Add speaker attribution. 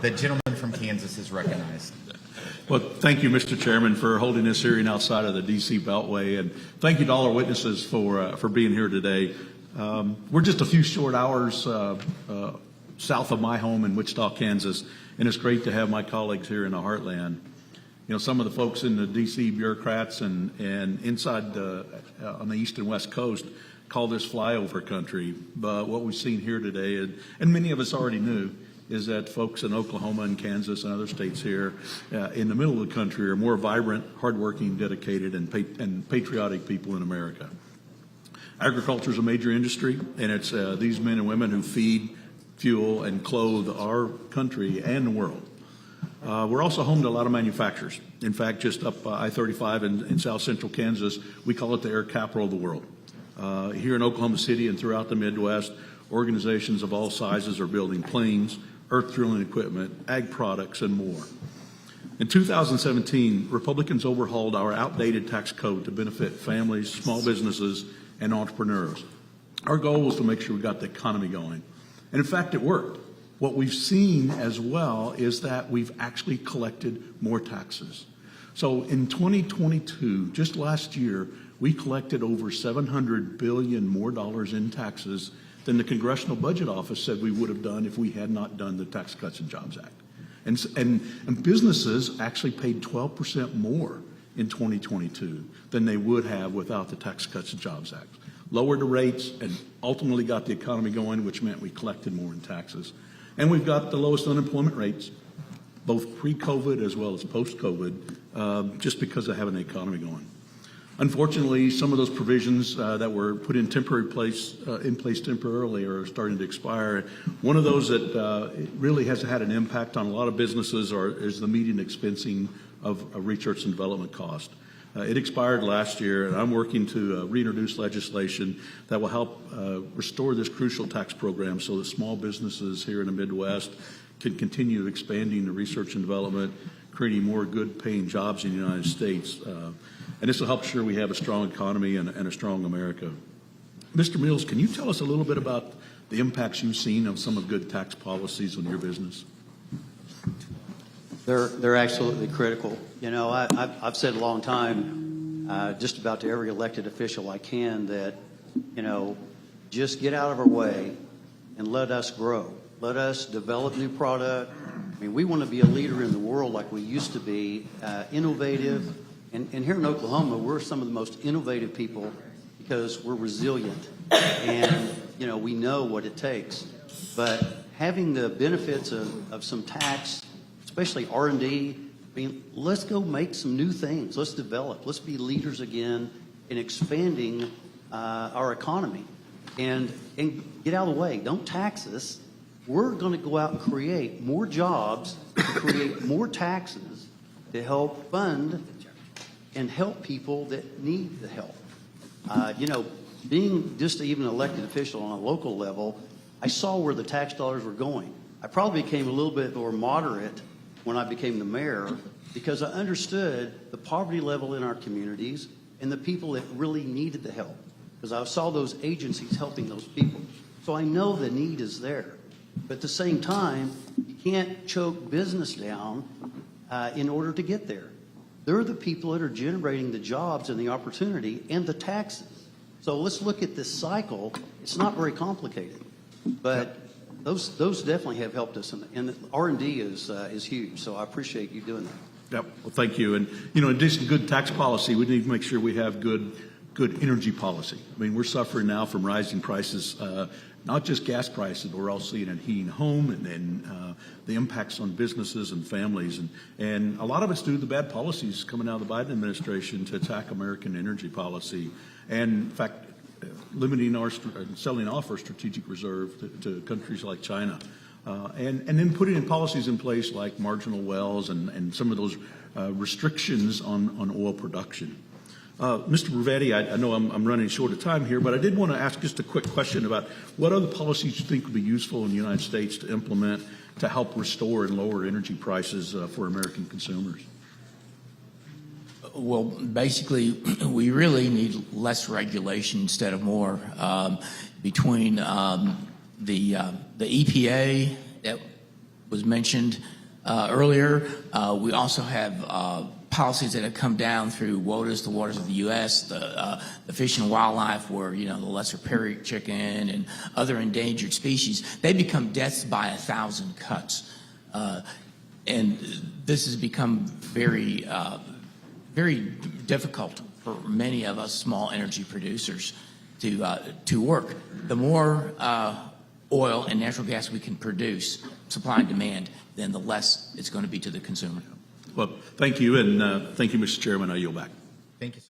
Speaker 1: The gentleman from Kansas is recognized.
Speaker 2: Well, thank you, Mr. Chairman, for holding this hearing outside of the D.C. Beltway, and thank you to all our witnesses for being here today. We're just a few short hours south of my home in Wichita, Kansas, and it's great to have my colleagues here in the heartland. You know, some of the folks in the D.C. bureaucrats and inside on the east and west coast call this flyover country, but what we've seen here today, and many of us already knew, is that folks in Oklahoma and Kansas and other states here in the middle of the country are more vibrant, hardworking, dedicated, and patriotic people in America. Agriculture is a major industry, and it's these men and women who feed, fuel, and clothe our country and the world. We're also home to a lot of manufacturers. In fact, just up I-35 in south central Kansas, we call it the air capital of the world. Here in Oklahoma City and throughout the Midwest, organizations of all sizes are building planes, earth drilling equipment, ag products, and more. In 2017, Republicans overhauled our outdated tax code to benefit families, small businesses, and entrepreneurs. Our goal was to make sure we got the economy going. And in fact, it worked. What we've seen as well is that we've actually collected more taxes. So in 2022, just last year, we collected over $700 billion more dollars in taxes than the Congressional Budget Office said we would have done if we had not done the Tax Cuts and Jobs Act. And businesses actually paid 12% more in 2022 than they would have without the Tax Cuts and Jobs Act. Lowered the rates and ultimately got the economy going, which meant we collected more in taxes. And we've got the lowest unemployment rates, both pre-COVID as well as post-COVID, just because of having the economy going. Unfortunately, some of those provisions that were put in place temporarily are starting to expire. One of those that really has had an impact on a lot of businesses is the immediate expensing of research and development cost. It expired last year, and I'm working to reintroduce legislation that will help restore this crucial tax program so that small businesses here in the Midwest can continue expanding the research and development, creating more good-paying jobs in the United States. And this will help sure we have a strong economy and a strong America. Mr. Mills, can you tell us a little bit about the impacts you've seen of some of good tax policies on your business?
Speaker 3: They're absolutely critical. You know, I've said a long time, just about to every elected official I can, that, you know, just get out of our way and let us grow. Let us develop new product. I mean, we want to be a leader in the world like we used to be, innovative. And here in Oklahoma, we're some of the most innovative people because we're resilient and, you know, we know what it takes. But having the benefits of some tax, especially R&D, I mean, let's go make some new things. Let's develop. Let's be leaders again in expanding our economy. And get out of the way. Don't tax us. We're going to go out and create more jobs, create more taxes to help fund and help people that need the help. You know, being just even an elected official on a local level, I saw where the tax dollars were going. I probably became a little bit more moderate when I became the mayor because I understood the poverty level in our communities and the people that really needed the help because I saw those agencies helping those people. So I know the need is there. But at the same time, you can't choke business down in order to get there. They're the people that are generating the jobs and the opportunity and the taxes. So let's look at this cycle. It's not very complicated, but those definitely have helped us, and R&D is huge. So I appreciate you doing that.
Speaker 2: Yep. Well, thank you. And you know, in addition to good tax policy, we need to make sure we have good energy policy. I mean, we're suffering now from rising prices. Not just gas prices, but we're also seeing it in heating home and the impacts on businesses and families. And a lot of it's due to the bad policies coming out of the Biden administration to attack American energy policy. And in fact, limiting our selling off our strategic reserve to countries like China. And then putting in policies in place like marginal wells and some of those restrictions on oil production. Mr. Bravetti, I know I'm running short of time here, but I did want to ask just a quick question about what other policies you think would be useful in the United States to implement to help restore and lower energy prices for American consumers.
Speaker 4: Well, basically, we really need less regulation instead of more. Between the EPA, was mentioned earlier. We also have policies that have come down through WOTUS, the Waters of the U.S., the Fish and Wildlife, where, you know, the lesser prairie chicken and other endangered species, they become deaths by 1,000 cuts. And this has become very, very difficult for many of us small energy producers to work. The more oil and natural gas we can produce, supply and demand, then the less it's going to be to the consumer.
Speaker 2: Well, thank you, and thank you, Mr. Chairman. I yield back.
Speaker 1: Thank you, sir.